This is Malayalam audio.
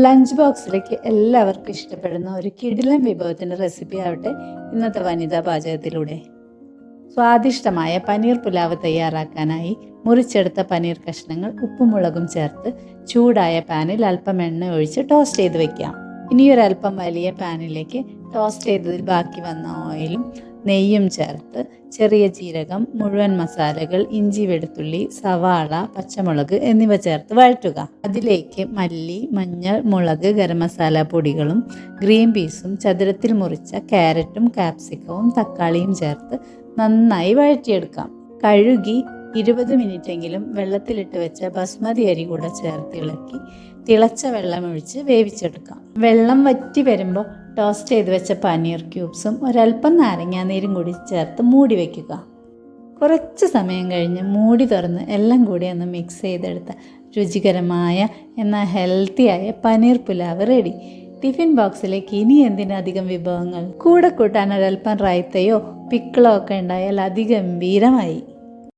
ലഞ്ച് ബോക്സിലേക്ക് എല്ലാവർക്കും ഇഷ്ടപ്പെടുന്ന ഒരു കിടിലൻ വിഭവത്തിൻ്റെ റെസിപ്പി ആവട്ടെ ഇന്നത്തെ വനിതാ പാചകത്തിലൂടെ. സ്വാദിഷ്ടമായ പനീർ പുലാവ് തയ്യാറാക്കാനായി മുറിച്ചെടുത്ത പനീർ കഷ്ണങ്ങൾ ഉപ്പും മുളകും ചേർത്ത് ചൂടായ പാനിൽ അല്പം എണ്ണ ഒഴിച്ച് ടോസ്റ്റ് ചെയ്ത് വെക്കാം. ഇനിയൊരല്പം വലിയ പാനിലേക്ക് ടോസ്റ്റ് ചെയ്തതിൽ ബാക്കി വന്ന ഓയിലും നെയ്യും ചേർത്ത് ചെറിയ ജീരകം, മുഴുവൻ മസാലകൾ, ഇഞ്ചി, വെളുത്തുള്ളി, സവാള, പച്ചമുളക് എന്നിവ ചേർത്ത് വഴറ്റുക. അതിലേക്ക് മല്ലി, മഞ്ഞൾ, മുളക്, ഗരം മസാല പൊടികളും ഗ്രീൻ പീസും ചതുരത്തിൽ മുറിച്ച ക്യാരറ്റും കാപ്സിക്കവും തക്കാളിയും ചേർത്ത് നന്നായി വഴറ്റിയെടുക്കാം. കഴുകി 20 മിനിറ്റെങ്കിലും വെള്ളത്തിലിട്ട് വെച്ച ബസ്മതി അരി കൂടെ ചേർത്ത് ഇളക്കി തിളച്ച വെള്ളമൊഴിച്ച് വേവിച്ചെടുക്കാം. വെള്ളം വറ്റി വരുമ്പോൾ ടോസ്റ്റ് ചെയ്ത് വെച്ച പനീർ ക്യൂബ്സും ഒരല്പം നാരങ്ങാനീരും കൂടി ചേർത്ത് മൂടി വയ്ക്കുക. കുറച്ച് സമയം കഴിഞ്ഞ് മൂടി തുറന്ന് എല്ലാം കൂടി ഒന്ന് മിക്സ് ചെയ്തെടുത്ത രുചികരമായ എന്നാൽ ഹെൽത്തിയായ പനീർ പുലാവ് റെഡി. ടിഫിൻ ബോക്സിലേക്ക് ഇനി എന്തിനധികം വിഭവങ്ങൾ, കൂടെ കൂട്ടാൻ ഒരല്പം റൈത്തയോ പിക്കിളോ ഒക്കെ ഉണ്ടായാൽ അതിഗംഭീരമായി.